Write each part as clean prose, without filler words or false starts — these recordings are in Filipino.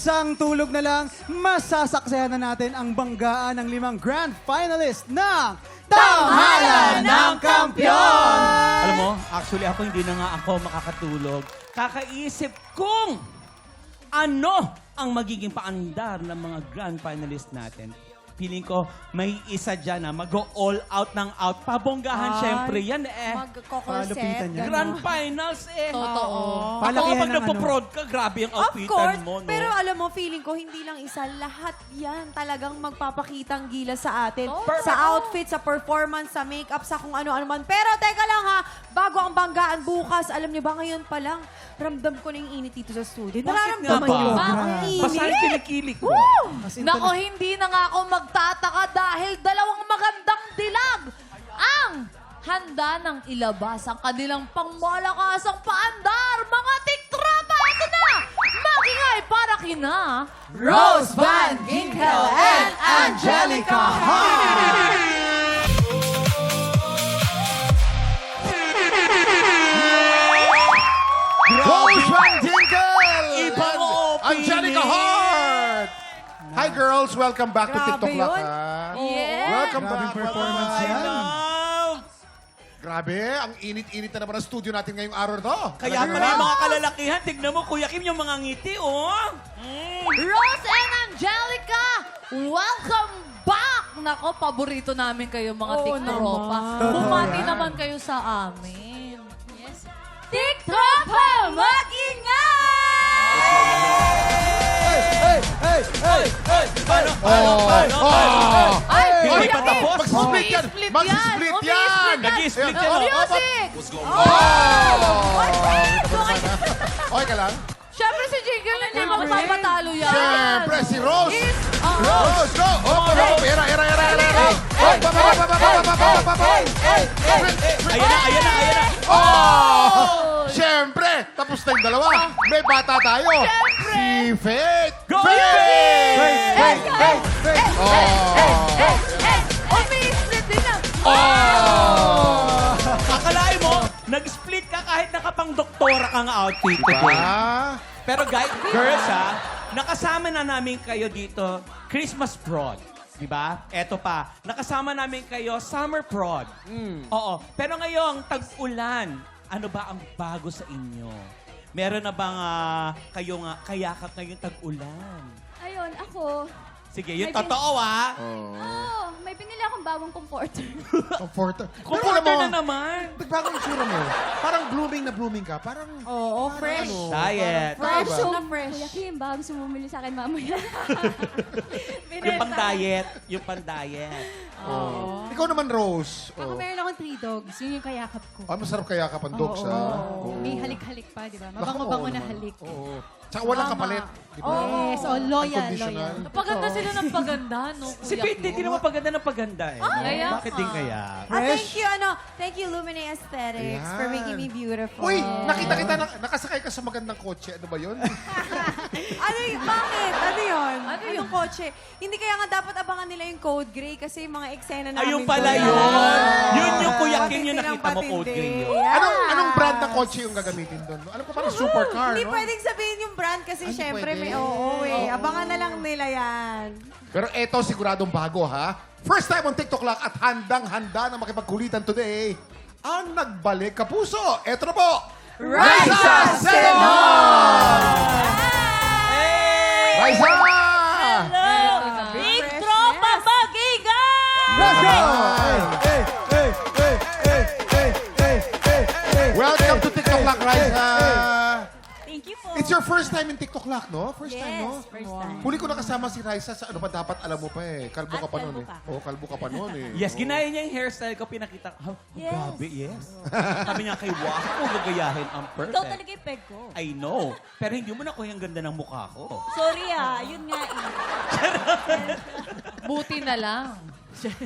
isang tulog na lang, masasaksihan na natin ang banggaan ng 5 grand finalist ng Tanghalan ng Kampiyon! Alam mo, actually ako hindi na nga ako makakatulog. Kakaisip kung ano ang magiging paandar ng mga grand finalist natin. Feeling ko may isa dyan na mag-all out ng out. Pabonggahan syempre yan eh. Palupitan Mag-corset. niya. Grand finals eh. Totoo. Ako Palakihan pag ng nagpo-prod ka, grabe yung Of outfitan course, mo. No? pero alam mo, feeling ko, hindi lang isa, lahat yan talagang magpapakitang gila sa atin. Sa outfit, sa performance, sa makeup, sa kung ano-ano man. Pero teka lang ha, bago ang banggaan bukas, alam niyo ba ngayon pa lang, ramdam ko na yung init dito sa studio. Bakit nga Nararamdaman ba? niyo ba? Grabe. Ang Basahin init. kinikilig ko. As in, Nako, hindi na nga ako magtataka dahil dalawang magandang dilag ang handa ng ilabas ang kanilang pangmalakasang paandar. Mga tiktrapa, ito na! Magingay para kina Rose Van Ginkel and Angelica Hart! Rose Van Ginkel! Ibang and opening. Angelica Hart! Hi girls, welcome back to Grabe TikTok Lock. yun. ha? Yeah. Welcome Grabing back. performance welcome yan. back. Love! Grabe, ang init-init na naman ang studio natin ngayong araw na to. Kaya pala yung mga kalalakihan, tignan mo Kuya Kim yung mga ngiti, oh. Rose and Angelica, welcome back! Nako, paborito namin kayo mga Oo tiktropa. naman. Bumati Totoo naman kayo sa amin. Yes. Tiktropa, mag-ingay! Paano? Ay, Hindi Kuya pa Kim! tapos. Mag-split yan! Umi-split Mag-split yan! yan! Nag-i-split Ayan. yan, oh. Music! Okay ka lang? Siyempre si Jingle na naman magpapatalo yan. Siyempre, si Rose! Oh, Rose, go! Hop, hop, hop! Era! Ayan na. Oh! Siyempre, tapos na yung dalawa. May bata tayo. Siyempre. Si Faith! Go, Faith! Oh! Umi-split din na. Oh! Akalain mo, nag-split ka kahit nakapang-doktora kang outfit today. Ah! Pero guys, girls ha, nakasama na namin kayo dito, Christmas prod. Di ba? Eto pa, nakasama namin kayo, summer prod. Oo. Pero ngayong tag-ulan, ano ba ang bago sa inyo? Meron na bang kayong kayakap ngayong tag-ulan? Ayun, ako. Sige, yung May totoo Oh, may pinili akong bagong comforter. Comforter. Comforter na naman. Nagbagong itsura mo. Parang blooming na blooming ka. Parang... Oo, fresh. ano, Diet. Fresh Tama. na fresh. Kuya Kim, baka gusto mo bumili sa akin mamaya. Yung pang-diet. Yung pang-diet. Oh. Ikaw naman, Rose. Ako Oh. meron akong 3 dogs. Yun yung kayakap ko. Ah, masarap kaya ka pang dogs, ha? Oo. May halik-halik pa, di ba? Naku, Mabango-bango oo na naman. halik. Oo. Tsaka walang kapalit. Di ba? Yes, oh, loyal, Unconditional. loyal. Paganda sila ng paganda, no? Si Pete, hindi naman paganda ng paganda eh. kaya Bakit nga. din kaya? Thank you, Lumine Aesthetics, for Ayan. making me beautiful. Uy, nakita kita, nakasakay ka sa magandang kotse. Ano ba yun? Bakit? Ano yun? Ano Anong kotse? Hindi kaya nga dapat abangan nila yung code gray kasi yung mga eksena namin. Ayun pala doon. yun. Yun yung Kuya Kim Patindi yung ng nakita mo, code patindi. green yun. Yeah. Anong brand na kotse yung gagamitin doon? Alam ko parang supercar, Hindi no? pwedeng sabihin yung brand kasi Ay, syempre pwede. may oo eh. Abangan na lang nila yan. Pero eto, siguradong bago, ha? First time on TikTok Lock at handang-handa na makipagkulitan today ang nagbalik kapuso. Eto na po, Raisa Senon! Raisa! Tiktropa, mag-ingay! Let's go! Welcome to TikTok Lock, Raisa! Thank you po. It's your first time in TikTok Lock, no? First time, no? Yes, first time. Huli ko nakasama si Raisa sa ano pa dapat alam mo pa eh. Kalbo ka pa kalbo noon eh. ka. Oo, kalbo ka pa noon eh. Yes, Oo. ginaya niya yung hairstyle ko, pinakita ko. Oh, Yes. grabe, yes. Sabi niya kay wow, ako gagayahin ang Ikaw perfect. talaga yung peg ko. I know. Pero hindi mo na yung ganda ng mukha ko. Sorry yun nga eh. Buti na lang.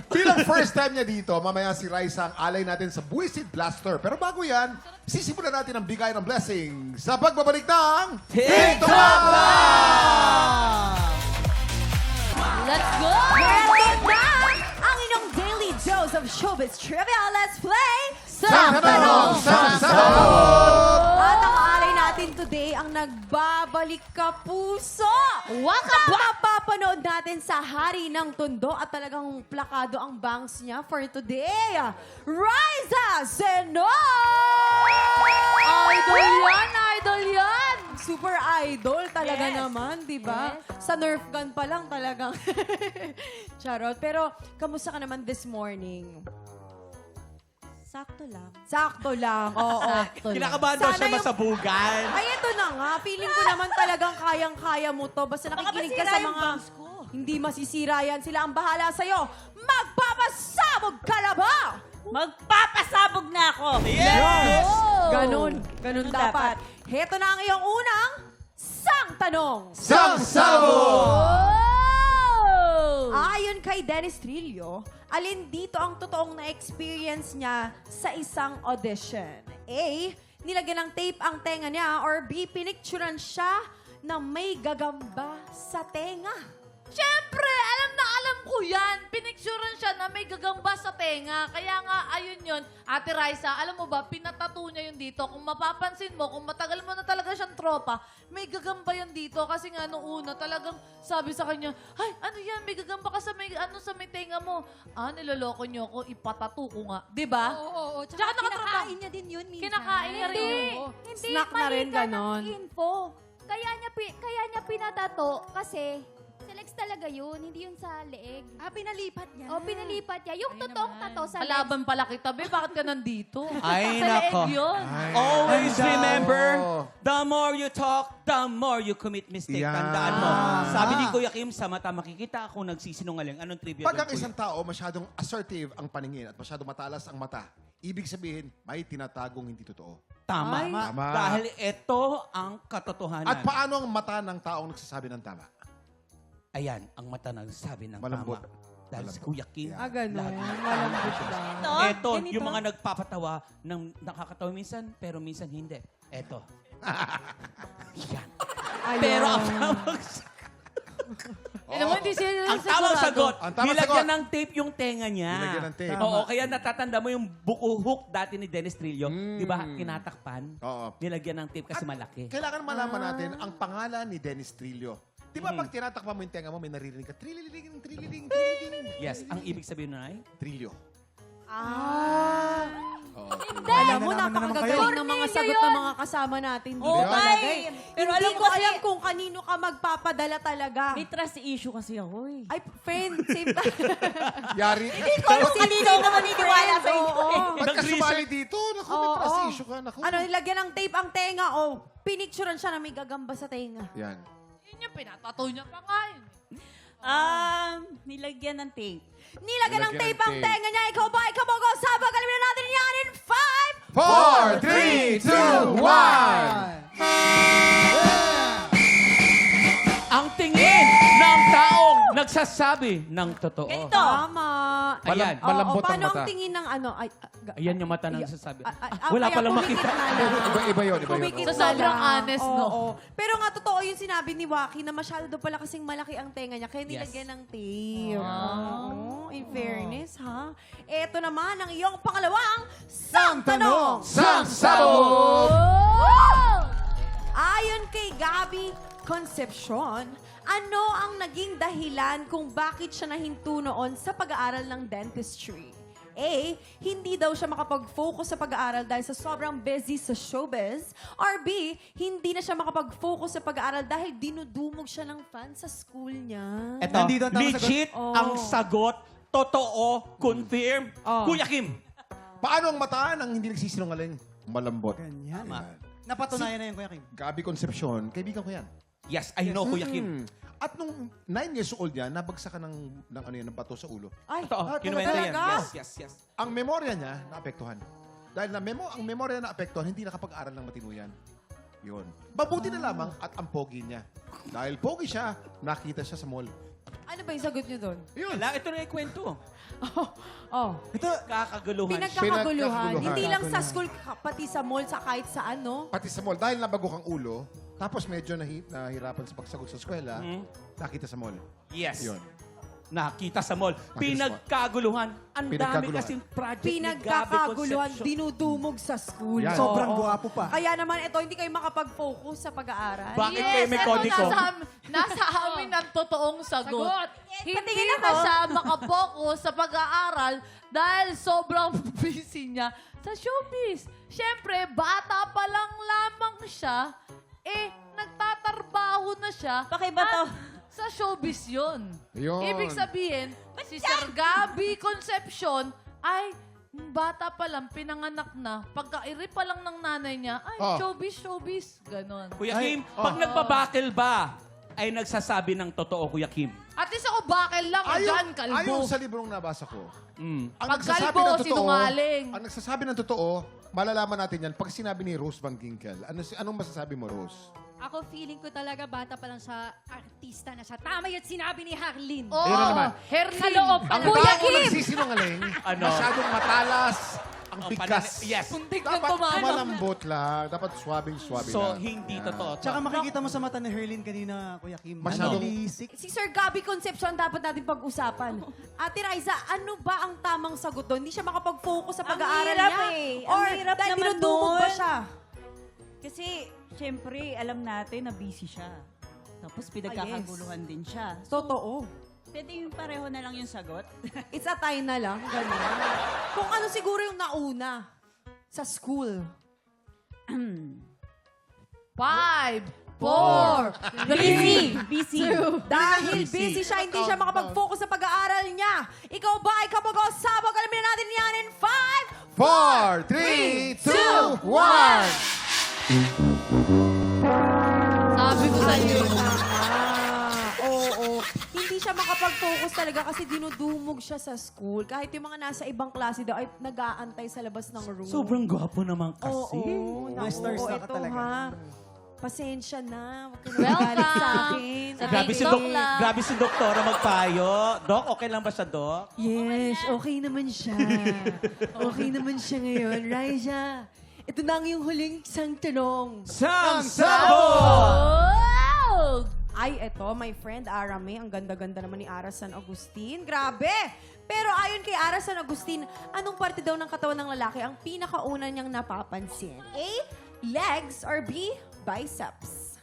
Bilang first time niya dito, mamaya si Raisa ang alay natin sa Buisit Blaster. Pero bago yan, sisimulan natin ang bigay ng blessing sa pagbabalik ng TikTok Let's go! Welcome na ang inyong daily dose of showbiz trivia. Let's play Sa Tanong sa Sagot! At ang alay natin today today ang nagbabalik kapuso. Waka Na mapapanood natin sa Hari ng Tondo at talagang plakado ang bangs niya for today. Riza Zenon! Idol yan, idol yan! Super idol talaga Yes. naman, di ba? Sa Nerf gun pa lang talagang. Charot. Pero, kamusta ka naman this morning? Sakto lang. Sakto lang, oo. Kinakabahan daw Sana siya yung- masabugan. Ay, ito na nga. Feeling ko naman talagang kayang-kaya mo to. Basta nakikinig ka masira sa yung mga... bangs ko. Hindi masisira yan. Sila ang bahala sa'yo. Magpapasabog ka na ba? Magpapasabog na ako. Yes! Ganon. Ganon dapat. Heto na ang iyong unang sang tanong. Sangsabog! Ayon kay Dennis Trillo, alin dito ang totoong na-experience niya sa isang audition? A. Nilagyan ng tape ang tenga niya or B. Pinicturan siya na may gagamba sa tenga. Siyempre, alam na alam ko yan. Pinicturean siya na may gagamba sa tenga. Kaya nga, ayun yun. Ate Raisa, alam mo ba, pinatato niya yun dito. Kung mapapansin mo, kung matagal mo na talaga siyang tropa, may gagamba yan dito. Kasi nga, nung una, talagang sabi sa kanya, ay, ano yan, may gagamba ka sa may, ano, sa may tenga mo. Ah, niloloko niyo ako, ipatato ko nga. Diba? Oo. Tsaka nakatrabaho. kinakain niya din yun minsan. Kinakain niya rin. Oo. Hindi, Snack na rin, mali ka ganon. ng info. Kaya niya pinatato kasi sa legs talaga yun, hindi yun sa leeg. Ah, pinalipat niya. O, pinalipat niya. Yung totoong tato sa legs. Kalaban pala kita, be. Bakit ka nandito? Ay, sa leeg nako. yun. Always Ay, remember, daw. the more you talk, the more you commit mistake. Yan. Tandaan mo. Sabi ni Kuya Kim, sa mata makikita ako nagsisinungaling. Anong trivia Pag doon, ang Kuya? isang tao masyadong assertive ang paningin at masyadong matalas ang mata, ibig sabihin, may tinatagong hindi totoo. Tama. Ay. Tama. Dahil ito ang katotohanan. At paano ang mata ng taong nagsasabi ng tama? Ayan, ang mata nagsabi ng Malambot. tama. Dahil si Malambot. Kuya Kim. Yeah. Ah, ganon. lagi. Malambot lang. Ito, ganito. yung mga nagpapatawa ng nakakatawa minsan, pero minsan hindi. Ito. Yan. Ayun. Pero ang tamang, Alam mo, hindi sila ang tamang sagot, Ang tamang nilagyan sagot. ng tape yung tenga niya. Nilagyan ng tape. Oo, kaya natatanda mo yung buko-hook dati ni Dennis Trillo. Di ba? Tinatakpan. Oo. Nilagyan ng tape kasi malaki. Kailangan malaman natin ang pangalan ni Dennis Trillo. Di ba pag tinatakpan mo yung tenga mo, may naririnig ka, trililing, trililing, trililing. Yes, ang ibig sabihin nun ay, Trillo. Ah. Oo. Alam mo, Nalaman na naman kayo. napakagagaling ng mga sagot ng mga kasama natin. Dito Oo, talaga tay. eh. Pero Hindi alam ko mo kasi- alam kung kanino ka magpapadala talaga. May trust issue kasi ako eh. Ay, friend, same time. Yari. Kung kanino ka maniniwala sa inyo. Oo. Ba't ka sumali dito? Naku, may Oo. trust issue ka. Naku. Ano, nilagyan ng tape ang tenga, oh. Pinicturean siya na may gagamba sa tenga. Yan. Yun yung pinatato niya pa nga yun. Nilagyan ng tape. Nilagyan ng Nilagyan tape ng ang tape. tenga niya. Ikaw ba? Ikaw mo, sabag. Alamin na natin yan in 5, 4, 3, 2, 1. ang tingin ng taong nagsasabi ng totoo. Ganito. Tama. Ayan. Malambot ang paano mata. ang tingin ng ano? Ay, Ayan yung mata ng nagsasabi. Wala Wala palang makita. Iba yun, iba yun. Kumikit So, na sobrang lang. honest, no? Oo. Pero nga, totoo yung sinabi ni Waki na masyado daw pala kasing malaki ang tenga niya. Kaya nilagyan ng tape. Oo. In fairness, ha? Eto naman ang iyong pangalawang sang tanong. Sangsabog! Ayon kay Gabby Concepcion, ano ang naging dahilan kung bakit siya nahinto noon sa pag-aaral ng dentistry? A. Hindi daw siya makapag-focus sa pag-aaral dahil sa sobrang busy sa showbiz. Or B. Hindi na siya makapag-focus sa pag-aaral dahil dinudumog siya ng fans sa school niya. Ito, Nandito ang tamang legit sagot. ang Oh. sagot. Totoo, confirm. Oh. Kuya Kim. Paano ang mata ng hindi nagsisinungaling? Malambot. Ganyan. Ayan. Napatunayan na yun, Kuya Kim. Gabi Concepcion, kaibigan ko yan. Yes, I know, Kuya Kim. At nung 9 years old yan, nabagsakan ng bato sa ulo. Ay, Totoo, kinuwento yan. talaga? Yes. Ang memorya niya, naapektuhan. Dahil ang memorya na naapektuhan, hindi nakapag-aral ng matinuyan. Yun. Mabuti na lamang at ang pogi niya. Dahil pogi siya, nakita siya sa mall. Ano ba yung sagot niyo doon? Yun. Wala, ito na yung kwento. Oh. Ito, Kakaguluhan. Pinagkakaguluhan. Pinagkakaguluhan. Hindi lang sa school, pati sa mall, sa kahit saan, no? Pati sa mall, dahil nabago kang ulo, tapos medyo nahirapan sa pagsagot sa eskwela, nakita sa mall. Yes. Yun. nakita sa mall. Pinagkaguluhan. Ang dami Pinagkaguluhan. kasing project ni Gabby Pinagkakaguluhan, Concepcion. dinudumog sa school. Yan. Sobrang Oo. gwapo pa. Kaya naman ito, hindi kayo makapag-focus sa pag-aaral. Bakit kayo may eto, kodi ko? nasa amin ang totoong sagot. Hindi Patingin na ako. siya makapokus sa pag-aaral dahil sobrang busy niya sa showbiz. Siyempre, bata pa lang lamang siya, nagtatrabaho na siya. Pakiba to. at Sa showbiz yun. Yun. Ibig sabihin, si Sir Gabby Concepcion ay bata pa lang, pinanganak na. Pagka-iri pa lang ng nanay niya, ay, Oh. showbiz. Ganon. Kuya Ay, Kim, pag nagbabattle ba, ay nagsasabi ng totoo, Kuya Kim? At least ako bakal lang, dyan, kalbo. Ayon sa librong nabasa ko, Mm. ang Pag nagsasabi kalbo, ng totoo, sinungaling. ang nagsasabi ng totoo, malalaman natin yan pag sinabi ni Rose Van Ginkel. Anong masasabi mo, Rose? Ako feeling ko talaga bata pa lang sa artista na siya. Tama yung sinabi ni Harleen. Oo, Ayun na naman. Herlin. Sa loob pa Ang lang. Kuya tao Kim! nagsisinungaling, Ano? masyadong matalas, ang Oh, bigkas. Yes. Muntik na Dapat tumama. malambot lang. Dapat swabing-swabe So, lang. hindi Yan. totoo. Tsaka makikita mo sa mata ni Herlin kanina, Kuya Kim. Masyadong- Nilisik. Si Sir Gabby Concepcion dapat natin pag-usapan. Ate Raisa, ano ba ang tamang sagot doon? Hindi siya makapag-focus sa Ang pag-aaral hirap niya? eh. Ang Or hirap dahil naman dinudumog ba nun. siya? Kasi, syempre, alam natin na busy siya. Tapos pinagkakaguluhan din siya. Totoo. Pwede yung pareho na lang yung sagot. It's a tie na lang. Ganun. Kung ano siguro yung nauna sa school. 5, 4, Busy. Dahil busy siya, hindi siya makapag-focus sa pag-aaral niya. Ikaw ba ay kapag-usapag? Alamin na natin yan in 5, 4, 3, 2, 1! Sabi ko sa iyo. Oo. Hindi siya makapag-focus talaga kasi dinudumog siya sa school. Kahit yung mga nasa ibang klase daw ay nag-aantay sa labas ng room. Sobrang gwapo naman kasi. Oo. May starstruck ka ito, talaga. ha. Pasensya na. Huwag ka na Welcome. magalit sa akin. Grabe si, TikTok lang. grabe si Doktora magpayo. Dok, okay lang ba siya, Dok? Yes, okay naman siya. Okay naman siya ngayon. Raisa, ito na ang iyong huling isang tanong. Sang Oh! Ay, eto, my friend Arame. Ang ganda-ganda naman ni Ara San Agustin. Grabe! Pero ayon kay Ara San Agustin, anong parte daw ng katawan ng lalaki ang pinakauna niyang napapansin? A. Legs or B. Biceps?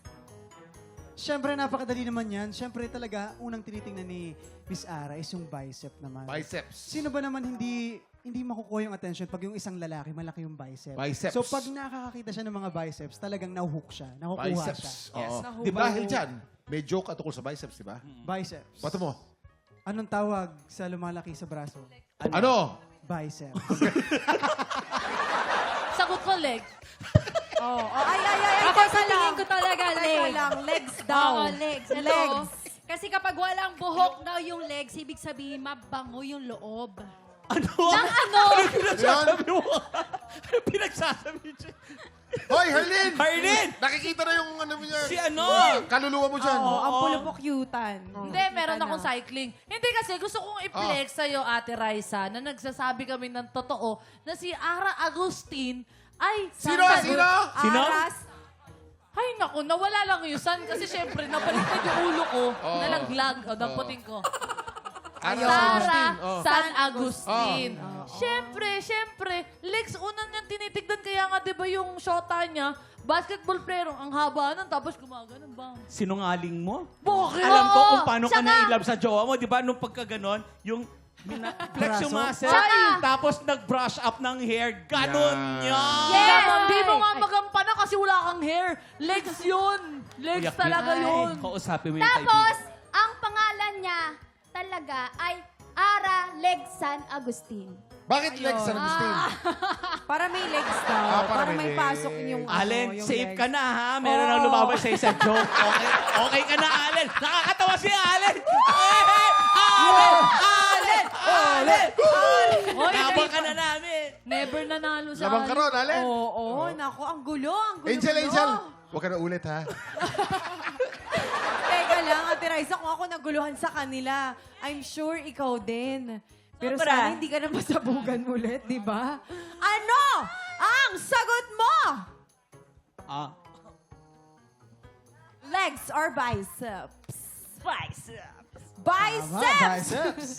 Siyempre, napakadali naman yan. Siyempre talaga, unang tinitingnan ni Miss Ara is yung bicep naman. Biceps. Sino ba naman hindi makukuha yung attention pag yung isang lalaki, malaki yung bicep? Biceps. So pag nakakakita siya ng mga biceps, talagang nahook siya. Nakukuha siya. Biceps. Oo. Yes. Di ba, dahil dyan, may joke at tukol sa biceps, di ba? Biceps. Pato mo. Anong tawag sa lumalaki sa braso? Ano? Bicep. Sagot ko, leg. Ay, Ako sa tingin ko talaga Teka legs. lang, legs daw. Oo, legs. Ito, Legs. Kasi kapag walang buhok daw yung legs, ibig sabihin mabango yung loob. Ano? Ano? Pinagsasabi mo? Pinagsasabi siya. Hoy, Herlin! Herlin! Nakikita na yung ano mo yan. Si ano? Kaluluwa mo dyan. Oo, ang pulupokyutan. Hindi, meron akong cycling. Hindi kasi gusto kong i-flex sa'yo, Ate Raisa, na nagsasabi kami ng totoo na si Ara Agustin ay... Sino? Sino? Sino? Aras. Ay, naku, nawala lang yung sun kasi syempre nabaliktad yung ulo ko, nalaglag, o damputin ko. Sara San Agustin. Syempre, legs unang niyang tinitignan kaya nga 'di ba yung shota niya, basketball player ang haba nun tapos gumagano ba? Sinungaling mo? Bakit? Alam ko Oo, kung paano ka siya nga. na-inlove sa jowa mo. Di ba nung pagkaganon, yung flex yung muscle, Siya nga. tapos nag-brush up ng hair. Ganon yan! Yes! Di mo nga magampanan kasi wala kang hair. Legs yun. Legs Kuya Kim, talaga yun. Kausapin mo yung Tapos, kaibigan. ang pangalan niya talaga ay Ara Leg San Agustin. Bakit legs, San Agustin? Para may legs daw. para para may may pasok yung Allen, yung safe legs. ka na ha. Meron ang lumabas sa isang joke. Okay ka na, Allen. Nakakatawa si Allen. Allen! Hoy, Labang ka na namin. never nanalo sa Labang ka ron, Ale. Oo, nako, ang gulo, ang gulo. Angel, Angel. Huwag ka na ulit, ha? Teka lang, Ate Raisa, kung ako naguluhan sa kanila, I'm sure ikaw din. Pero Sobra. sana hindi ka na masabugan ulit, di ba? Ano ang sagot mo? Legs or biceps? Biceps. Biceps! Biceps.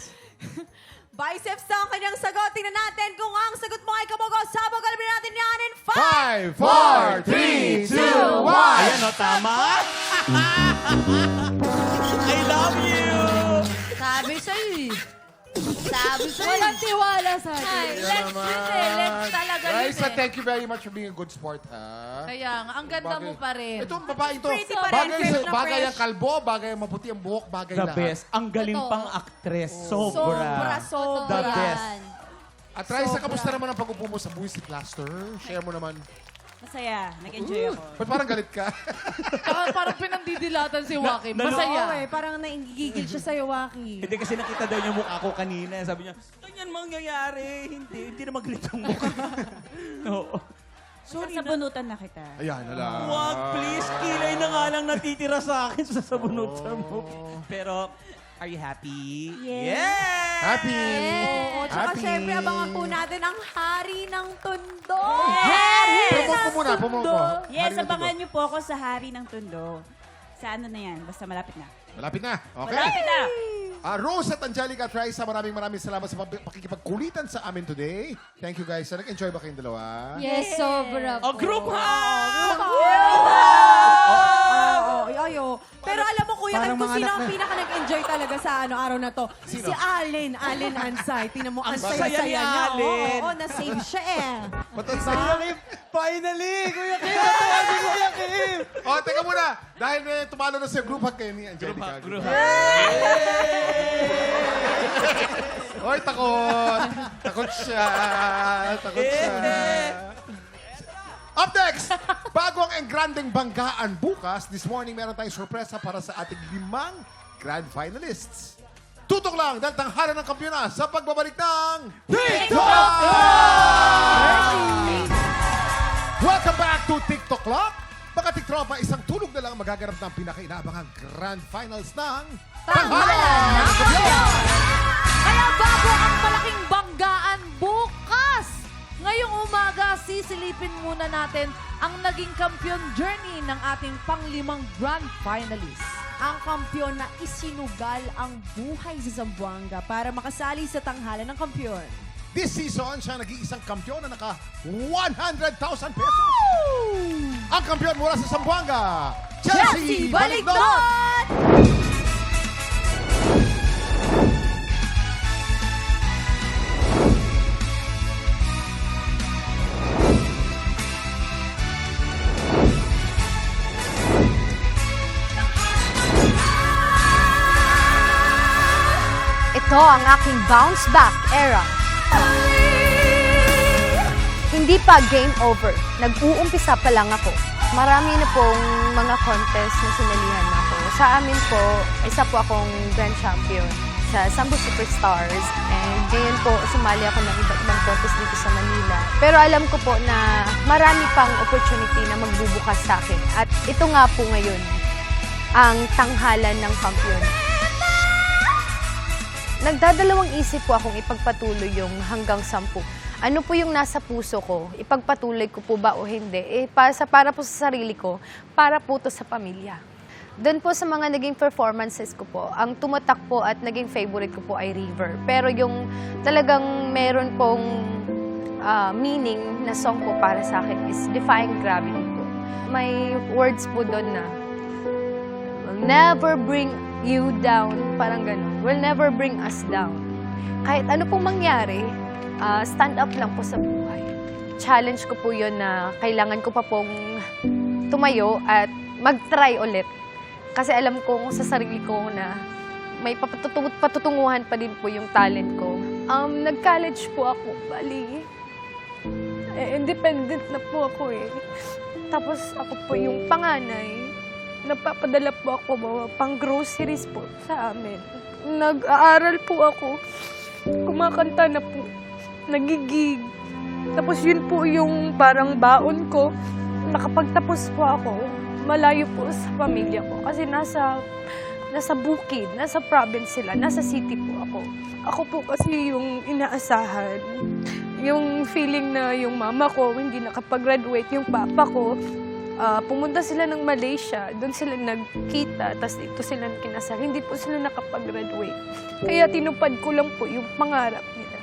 Biceps na ang kanyang sagot. Tingnan natin kung ang sagot mo ay kabogo. Sabog, alamin natin yan in 5, 5, 4, 3, 2, 1. Ayan o, tama. I love you. Sabi sa'yo eh. Sabi sa'yo. Walang tiwala sa akin. Ay, let's yun eh. Let's talaga yun Raisa, eh. thank you very much for being a good sport, ha? Kaya nga, ang ganda mo pa rin. Ito, ang babae ito. Pretty pa rin, Bagay, fresh na bagay fresh. ang kalbo, bagay ang maputi ang buhok, bagay The lahat. best. Ang galing Totoo. pang actress. Sobra. The best. At Raisa, kamusta naman ang pag-upo mo sa Buwisit Cluster? Share mo naman. Masaya. Nag-enjoy ako. Ba't parang galit ka? Parang pinandidilatan si Joaquin. Na- Masaya. Oo eh, parang naingigil siya sa'yo, Waki. Hindi kasi nakita daw niya mukha ko kanina. Sabi niya, ganyan mangyayari. Hindi na magalit ang mukha. Oo. Sorry, sabunutan na kita. Ayan, hala. Wag, please. Kilay na nga lang natitira sa akin sa sabunutan mo. Pero, are you happy? Yes. Happy! Oo, tsaka Happy! syempre abangan po natin ang Hari ng Tondo. Promote mo muna, promote mo. Yes, Hari ng abangan Tundo. niyo po ako sa Hari ng Tundo. Sa ano na yan, basta malapit na. Malapit na. Okay. Malapit na! Rose at Angelica at Raisa, maraming salamat sa pakikipagkulitan sa amin today. Thank you guys. Nag-enjoy ba kayong dalawa? Yes, sobra Oh, po. group hug! Ayo. Pero alam mo, Kuya, Parang kung mga sino anak ang na- pinaka nag-enjoy talaga sa araw na to? Sino? Si Allen Ansay. Tingnan mo, ang Ang saya saya-saya ni niya. Allen. Oo, na-save siya eh. Ba't ang Kuya saya? Kim, finally! Kuya Kim, natuwa si Kuya Kim! Oh, teka muna. Dahil tumalo na sa group hug kayo ni Angelica. Group hug. Hoy, takot. Takot siya. Takot siya. Up next, bago ang engrandeng banggaan bukas, this morning meron tayong sorpresa para sa ating 5 grand finalists. Tutok lang dahil tanghalan ng kampiyona sa pagbabalik ng TikTok! Welcome back to TikTok Clock. Mga tiktropa, isang tulog na lang magaganap ng pinaka-inaabangang grand finals ng Tanghalan ng Kampiyon! Kaya bago ang malaking banggaan bukas, ngayong umaga, sisilipin muna natin ang naging kampiyon journey ng ating pang-5 grand finalists. Ang kampiyon na isinugal ang buhay sa Zamboanga para makasali sa tanghalan ng kampiyon. This season, siya nag-iisang kampiyon na naka 100,000 pesos. Ang kampiyon mula sa Zamboanga, Chelsea Baligdot! Ito ang aking bounce back era. Hindi pa game over. Nag-uumpisa pa lang ako. Marami na pong mga contest na sinalihan ako. Sa amin po, isa po akong grand champion sa Sambo Superstars. And ngayon po, sumali ako ng iba't ibang contest dito sa Manila. Pero alam ko po na marami pang opportunity na magbubukas sa akin. At ito nga po ngayon, ang tanghalan ng kampiyon. Nagdadalawang isip po akong ipagpatuloy yung hanggang 10. Ano po yung nasa puso ko? Ipagpatuloy ko po ba o hindi? Para po sa sarili ko, para po to sa pamilya. Doon po sa mga naging performances ko po, ang tumatak po at naging favorite ko po ay River. Pero yung talagang meron pong meaning na song po para sa akin is Defying Gravity po. May words po doon na, "Will never bring you down." Parang gano'n. "Will never bring us down." Kahit ano pong mangyari, stand up lang po sa buhay. Challenge ko po yun na kailangan ko pa pong tumayo at mag-try ulit. Kasi alam kong sa sarili ko na may patutunguhan pa din po yung talent ko. Nag-college po ako, bali. Independent na po ako eh. Tapos ako po yung panganay. Napapadala po ako pang groceries po sa amin. Nag-aaral po ako. Kumakanta na po. Nagigig. Tapos yun po yung parang baon ko. Nakapagtapos po ako. Malayo po sa pamilya ko. Kasi nasa bukid, nasa province sila, nasa city po ako. Ako po kasi yung inaasahan. Yung feeling na yung mama ko hindi nakapag-graduate, yung papa ko pumunta sila ng Malaysia, doon sila nagkita, tapos dito sila kinasal. Hindi po sila nakapag-graduate. Kaya tinupad ko lang po yung pangarap nila.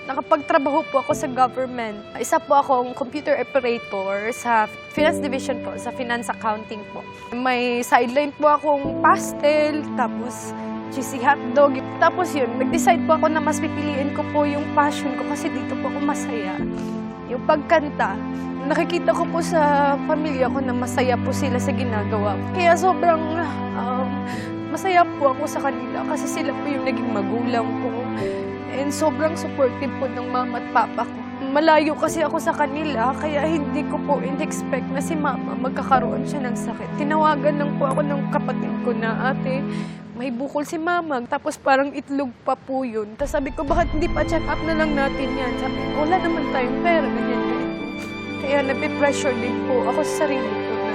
Nakapagtrabaho po ako sa government. Isa po akong computer operator sa finance division po, sa finance accounting po. May sideline po akong pastel, tapos cheesy hotdog. Tapos yun, nag-decide po ako na mas pipiliin ko po yung passion ko kasi dito po ako masaya. Yung pagkanta, nakikita ko po sa pamilya ko na masaya po sila sa ginagawa. Kaya sobrang masaya po ako sa kanila kasi sila po yung naging magulang ko. And sobrang supportive po ng mama at papa ko. Malayo kasi ako sa kanila, kaya hindi ko po in-expect na si mama magkakaroon siya ng sakit. Tinawagan lang po ako ng kapatid ko na, ate, may bukol si mama. Tapos parang itlog pa po yun. Tapos sabi ko, bakit hindi pa check up na lang natin yan? Sabi ko, wala naman tayong pera, ganyan. Kaya napipressure din po ako sa sarili ko na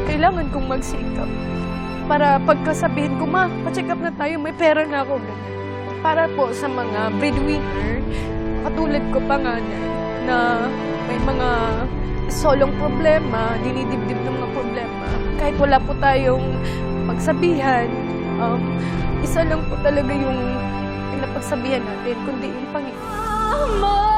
kailangan kong magsikap. Para pagkasabihin ko, ma, pa-check up na tayo, may pera na ako, ganyan. Para po sa mga breadwinner, katulad ko panganay, na may mga solong problema, dinidibdib ng mga problema. Kahit wala po tayong pagsabihan, isa lang po talaga yung pinapagsabihan natin, kundi yung Panginoon.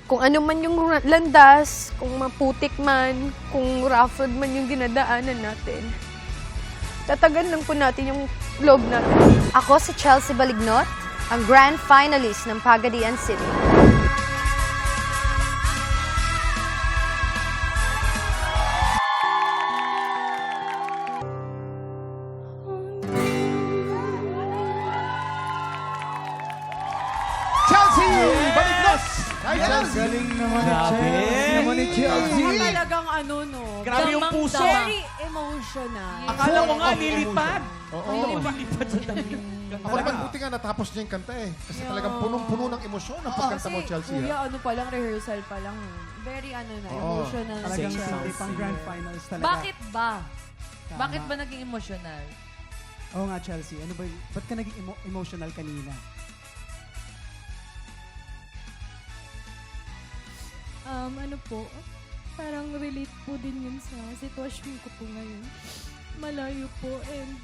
Kung ano man yung landas, kung maputik man, kung rough road man yung dinadaanan natin, tatagan lang po natin yung loob natin. Ako si Chelsea Balignot, ang grand finalist ng Pagadian City. Chelsea Balignot! Hi, Ang Chelsea! galing naman ni Grabe. Chelsea. Naman ni Chelsea. Talagang ano, no? Grabe yung puso. Very emotional. Akala ko nga lilipad. Oo. Lilipad sa damit. Ako naman, buti nga natapos niya yung kanta eh. Kasi talagang punong-puno ng emosyon ang pagkanta mo, Chelsea. Kuya, ha? ano pa lang, rehearsal pa lang. Very ano na, Oo. emotional. Talagang si hindi Chelsea. pang grand finals talaga. Bakit ba? Tama. Bakit ba naging emotional? Oo nga, Chelsea. Ano ba, ba't ka naging emotional kanina? Ano po, parang relate po din yun sa sitwasyon ko po ngayon. Malayo po and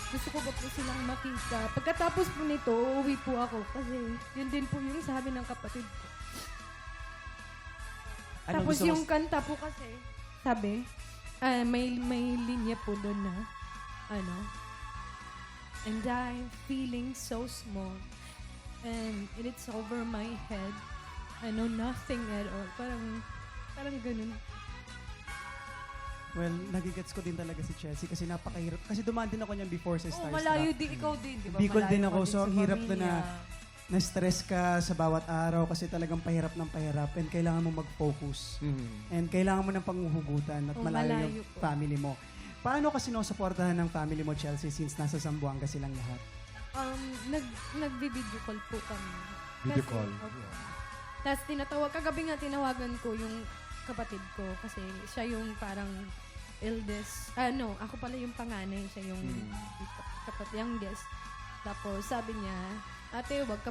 gusto ko ba po silang makita. Pagkatapos po nito, uuwi po ako kasi yun din po yung sabi ng kapatid ko. Ano Tapos gusto mo- yung kanta po kasi, sabi, may linya po doon na, ano, and I'm feeling so small and it's over my head. I know nothing at all. Parang ganun. Well, nagigets ko din talaga si Chelsea kasi napakahirap. Kasi dumaan din ako niyan before sa Oh, Starstruck. malayo din, ikaw din, di ba? Bicol din Malayo ako, ka so sa ang hirap ko pamilya. na-stress ka sa bawat araw kasi talagang pahirap ng pahirap and kailangan mo mag-focus. And kailangan mo ng panguhugutan at Oh, malayo malayo yung po. family mo. Paano ka sinusuportahan ng family mo, Chelsea, since nasa Zamboanga silang lahat? Nag-video call po kami. Video Kasi, call. opo. Tapos kagabi nga tinawagan ko yung kapatid ko kasi siya yung parang eldest. Ako pala yung panganay, siya yung youngest. Tapos sabi niya, ate, wag ka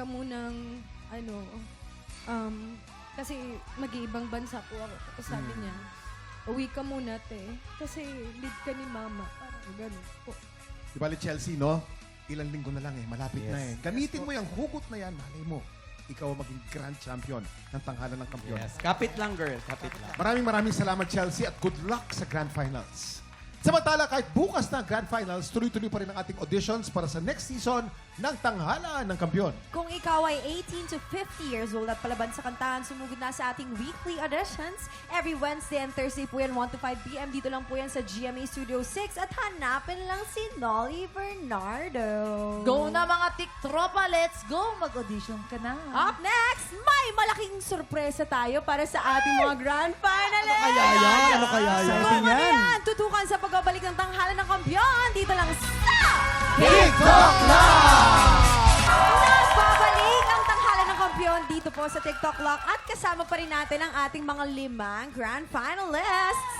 munang, kasi mag-iibang bansa po ako. Tapos sabi niya, uwi ka muna, te. Kasi lead ka ni mama. Parang ganun po. Di bali, Chelsea, no? Ilang linggo na lang eh. Malapit na eh. Gamitin mo yung hugot na yan. Malay mo, ikaw ang maging grand champion ng tanghalan ng kampiyon. Yes. Kapit lang, girl. Kapit lang. Maraming salamat, Chelsea, at good luck sa grand finals. Samantala, kahit bukas na grand finals, tuloy-tuloy pa rin ang ating auditions para sa next season ng Tanghalan ng Kampiyon. Kung ikaw ay 18 to 50 years old at palaban sa kantahan, sumugod na sa ating weekly auditions. Every Wednesday and Thursday po yan, 1 to 5 p.m. Dito lang po yan sa GMA Studio 6 at hanapin lang si Nolly Bernardo. Go na mga tiktropa, let's go! Mag-audition ka na. Up next, may malaking sorpresa tayo para sa ating mga grand finalists. Ano kaya yan? Kung ano Exciting yan! yan, tutukan sa pagbabalik ng Tanghalan ng Kampiyon. Dito lang sa... TikTok Nagbabalik ang Tanghalan ng Kampiyon dito po sa TikTok Lock at kasama pa rin natin ang ating mga 5 grand finalists.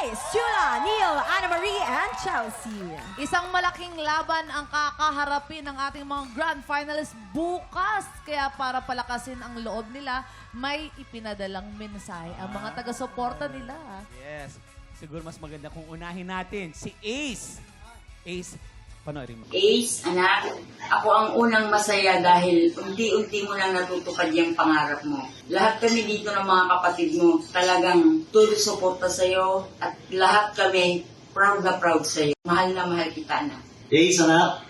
Ace, Chula, Neil, Anna Marie, and Chelsea. Isang malaking laban ang kakaharapin ng ating mga grand finalists bukas. Kaya para palakasin ang loob nila, may ipinadalang mensahe ang mga taga-suporta nila. Yes. Siguro mas maganda kung unahin natin si Ace. Ace, panoorin mo. Ace, anak, ako ang unang masaya dahil unti-unti mo lang natutupad yung pangarap mo. Lahat kami dito ng mga kapatid mo talagang tuloy suporta sa'yo at lahat kami proud na proud sa'yo. Mahal na mahal kita, anak. Ace, anak,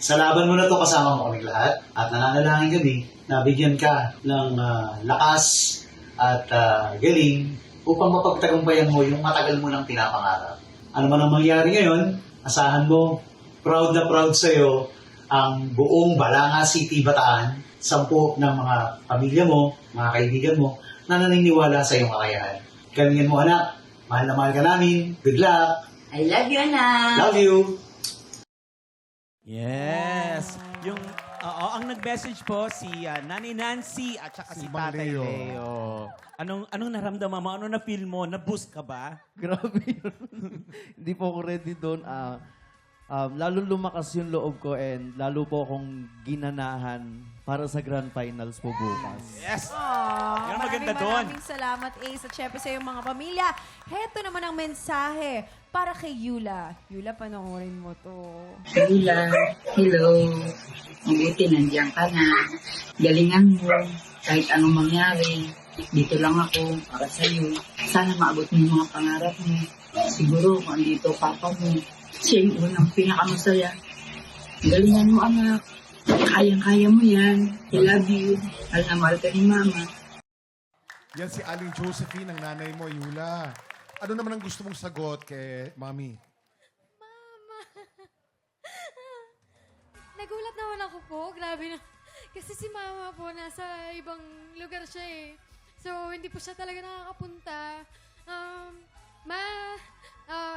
sa laban mo na to kasama mo kami lahat at nananalangin kami na bigyan ka ng lakas at galing upang mapagtagumpayan mo yung matagal mo nang pinapangarap. Ano man ang mangyari ngayon, asahan mo, proud na proud sa'yo ang buong Balanga City, Bataan, 10 ng mga pamilya mo, mga kaibigan mo, na naniniwala sa iyong kakayahan. Galingan mo, anak. Mahal na mahal ka namin. Good luck. I love you, anak. Love you. Yes. Yung, ang nag-message po si Nani Nancy at saka si Mang Tatay Leo. Leo. Anong naramdaman mo? Ano na-feel mo? Na-boost ka ba? Grabe yun. Hindi po ako ready doon. Lalo lumakas yung loob ko and lalo po akong ginanahan para sa grand finals po bukas. Yes. Aww, Yan ang maganda doon. maraming salamat, Ace. At syempre sa iyong mga pamilya. Heto naman ang mensahe para kay Yula. Yula, panoorin mo to. Yula, hello. Mabuti, nandiyan ka na. Galingan mo. Kahit anong mangyari, dito lang ako para sa'yo. Sana maabot mo yung mga pangarap mo. Siguro kung andito papa mo, siya yung unang pinakamasaya. Galingan mo, anak. Kayang-kaya mo yan. I love you. Mahal na mahal ka ni Mama. Yan si Aling Josephine, ang nanay mo, Yula. Ano naman ang gusto mong sagot kay Mami? Nagulat naman ako po. Grabe na. Kasi si Mama po nasa ibang lugar siya eh. So, hindi po siya talaga nakakapunta.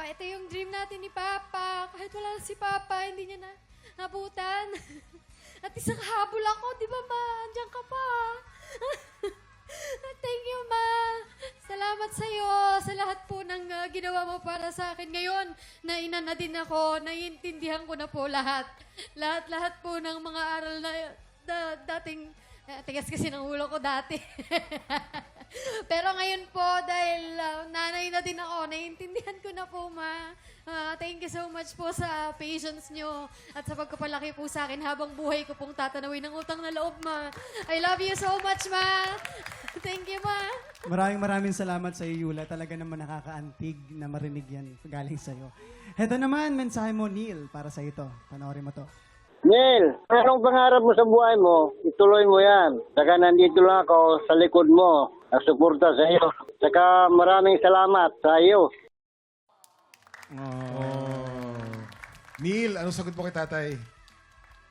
Ito yung dream natin ni Papa. Kahit wala si Papa, hindi niya na nabutan. At isang habol ako, di ba Ma? Andiyan ka pa. Thank you, Ma. Salamat sa'yo sa lahat po ng ginawa mo para sa akin. Ngayon, na ina na din ako, naiintindihan ko na po lahat. Lahat po ng mga aral na dating, tigas kasi ng ulo ko dati. Pero ngayon po, dahil nanay na din ako, naiintindihan ko na po, Ma. Thank you so much po sa patience nyo at sa pagkapalaki po sa akin habang buhay ko pong tatanawin ng utang na loob, Ma. I love you so much, Ma. Thank you, Ma. Maraming salamat sa iyo, Yula. Talaga naman nakakaantig na marinig yan galing sa iyo. Heto naman, mensahe mo, Neil, para sa ito. Panoorin mo to. Neil, anong pangarap mo sa buhay mo? Ituloy mo yan. Saka nandito lang ako sa likod mo. Nagsuporta sa iyo. Saka maraming salamat sa iyo. Neil, anong sagot mo kay tatay?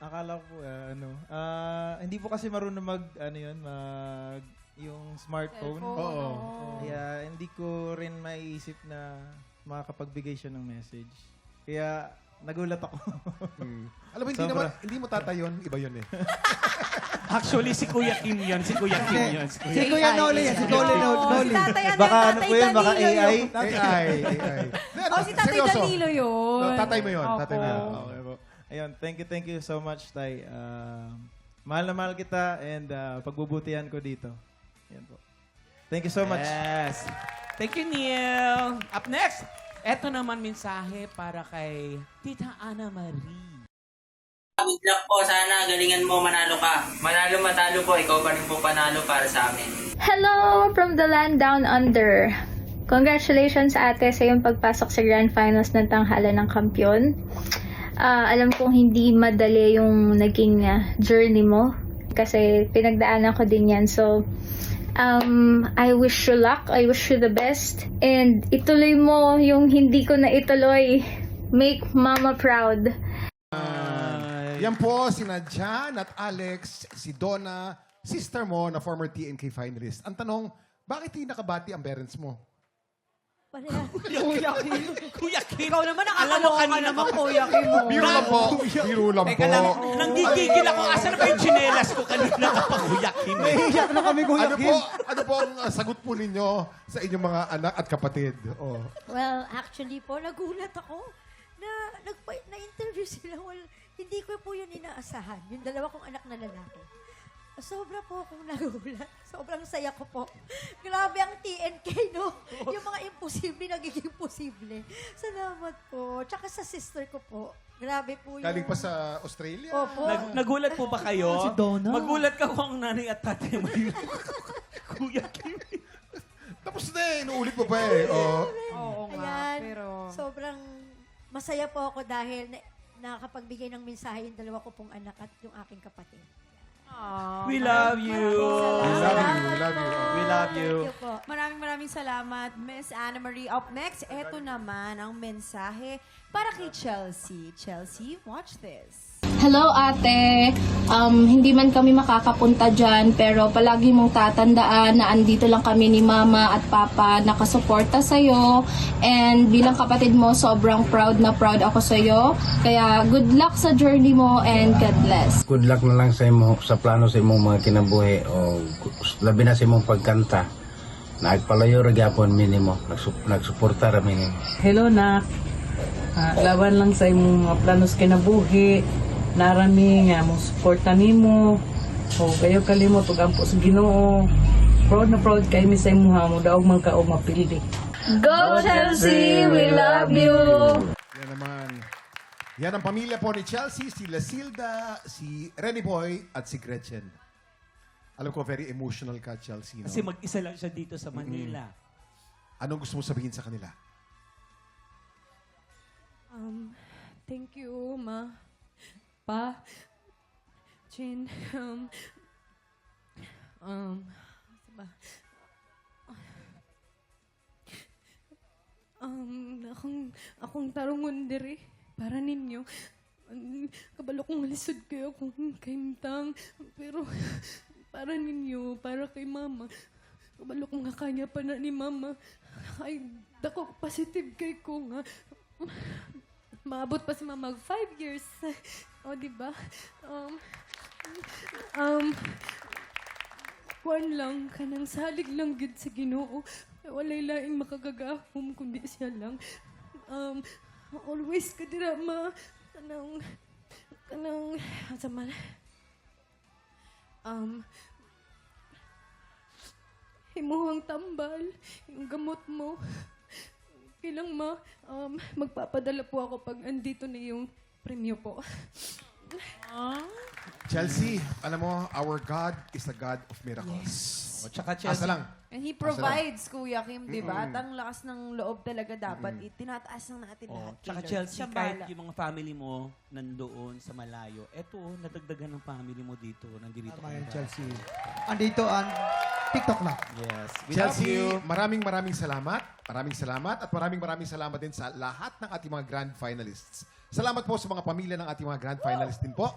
Akala ko po, hindi po kasi marunong yung smartphone. Oo. Kaya hindi ko rin maiisip na makakapagbigay siya ng message. Kaya nagulat ako. Alam mo, Sobra. hindi mo tatay yun. Iba yun eh. Actually, si Kuya Kim yun. Si Kuya Kim yun. Si Kuya Noli yan. Si Noli. Tatay, Baka ano tatay po yun? Baka Danilo AI? yun. AI. Si Tatay Danilo yun. Tatay mo yun. Tatay mo yun. Ah, okay po. Ayun, thank you so much, Tay. Mahal na mahal kita and pagbubutihan ko dito. Yan po. Thank you so much. Yes. Thank you, Neil. Up next, eto naman mensahe para kay Tita Ana Marie. Good luck po. Sana galingan mo, manalo ka. Manalo, matalo po. Ikaw pa rin po panalo para sa amin. Hello from the land down under. Congratulations ate sa iyong pagpasok sa Grand Finals ng Tanghalan ng Kampyon. Alam kong hindi madali yung naging journey mo kasi pinagdaanan ko din yan. So, I wish you luck. I wish you the best. And ituloy mo yung hindi ko na ituloy. Make Mama proud. Yan po, sina Jan at Alex, si Donna, sister mo na former TNK finalist. Ang tanong, bakit hindi nakabati ang parents mo? Kuya Kim. Kuya Kim. Ikaw naman, Alam mo, nakakaloka kanina naman, pa- Kuya Kim. Oh. Biro lang po. Biro lang Teka po. lang, nanggigigil ako. Asan na ba yung tsinelas ko kanina kapag Kuya Kim? Nahihiyak na kami, Kuya Ano Kim. po, ano po ang sagot po ninyo sa inyong mga anak at kapatid? Oh. Well, actually po, nagulat ako na na-interview sila. Well, hindi ko po yun inaasahan. Yung dalawa kong anak na lalaki. Sobra po akong nagulat. Sobrang saya ko po. Grabe ang TNK, no? Yung mga imposible, nagiging posible. Salamat po. Tsaka sa sister ko po. Grabe po yun. Galing pa sa Australia? Opo. Nagulat po ba kayo? Si Donna. Magulat ka kung ang nanay at tatay mo yung Kuya Kim. Tapos na eh, inuulit mo pa eh. Oh. Oo nga, Ayan. pero... Sobrang masaya po ako dahil nakakapagbigay ng mensahe yung dalawa ko pong anak at yung aking kapatid. We love you. We love you. We love you. We love you. Thank you po. Maraming salamat, Miss Anna Marie. Up next, eto naman ang mensahe para kay Chelsea. Chelsea, watch this. Hello ate, hindi man kami makakapunta dyan pero palagi mong tatandaan na andito lang kami ni mama at papa nakasuporta sa'yo and bilang kapatid mo sobrang proud na proud ako sa'yo kaya good luck sa journey mo and God bless. Good luck na lang sa imo sa plano sa imong mga kinabuhi o labi na sa imong pagkanta. Nagpalayo ra gyapon minimo, nagsuporta ra minimo. Hello nak. Laban lang sa imong mga planos kinabuhi. Narami nga mo suporta nimo. O kayo kalimot ug ampo sa Ginoo. Proud na proud kay mi sa imuha mo daog man ka og mapildi. Go Chelsea, we love you. Yan naman. Yan ang pamilya po ni Chelsea, si Lasilda, si Renny Boy, at si Gretchen. Alam ko, very emotional ka, Chelsea. No? Kasi mag-isa lang siya dito sa Manila. Anong gusto mo sabihin sa kanila? Thank you, Ma. Pa. Chin. Diba? Akong tarungon diri para ninyo. Kabalo kong lisod kayo kung kaimtang. Pero para ninyo, para kay Mama. Kabalo kong nga kanya pa na ni Mama. Ay, dako positive kay ko nga. Maabot pa si Mama 5 years. O, diba? Kuwan lang, kanang salig lang gid sa Ginoo. Walay laing makagagahom kundi siya lang. Always ka dira, Ma. Asa man? Himuhang tambal, yung gamot mo. Kailang Ma, magpapadala po ako pag andito na yung premyo po. Chelsea, alam mo, our God is the God of miracles. O, tsaka Asa lang. And He provides, Kuya Kim, di ba? At ang lakas ng loob talaga dapat itinataas ng natin lahat. Tsaka kay Lord. Chelsea, Siya kahit bahala. yung mga family mo nandoon sa malayo, eto, nadagdagan ng family mo dito. Nandito Tama ka yan, na. Chelsea. Andito ang TikTok na. Yes. We Chelsea, love you. maraming salamat. Maraming salamat at maraming salamat din sa lahat ng ating mga grand finalists. Salamat po sa mga pamilya ng ating mga grand finalists din po.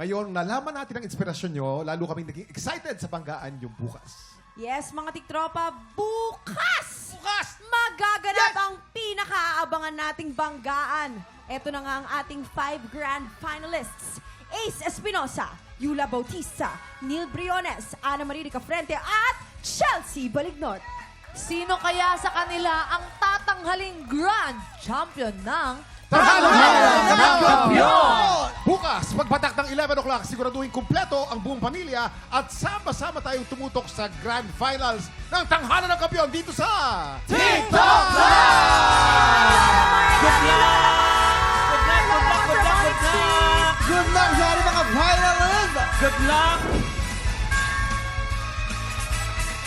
Ngayon, nalaman natin ang inspirasyon nyo, lalo kaming naging excited sa banggaan yung bukas. Yes, mga tiktropa, bukas! Magaganap ang pinakaabangan nating banggaan. Ito na nga ang ating 5 grand finalists. Ace Espinosa, Yula Bautista, Neil Briones, Ana Marie Frente at Chelsea Balignot. Sino kaya sa kanila ang tatanghaling grand champion ng Tahanan ng Kampiyon! Bukas, pagpatak ng 11 o'clock, siguraduhin kumpleto ang buong pamilya at sama-sama tayong tumutok sa Grand Finals ng Tanghalan ng Kampiyon dito sa TikTok!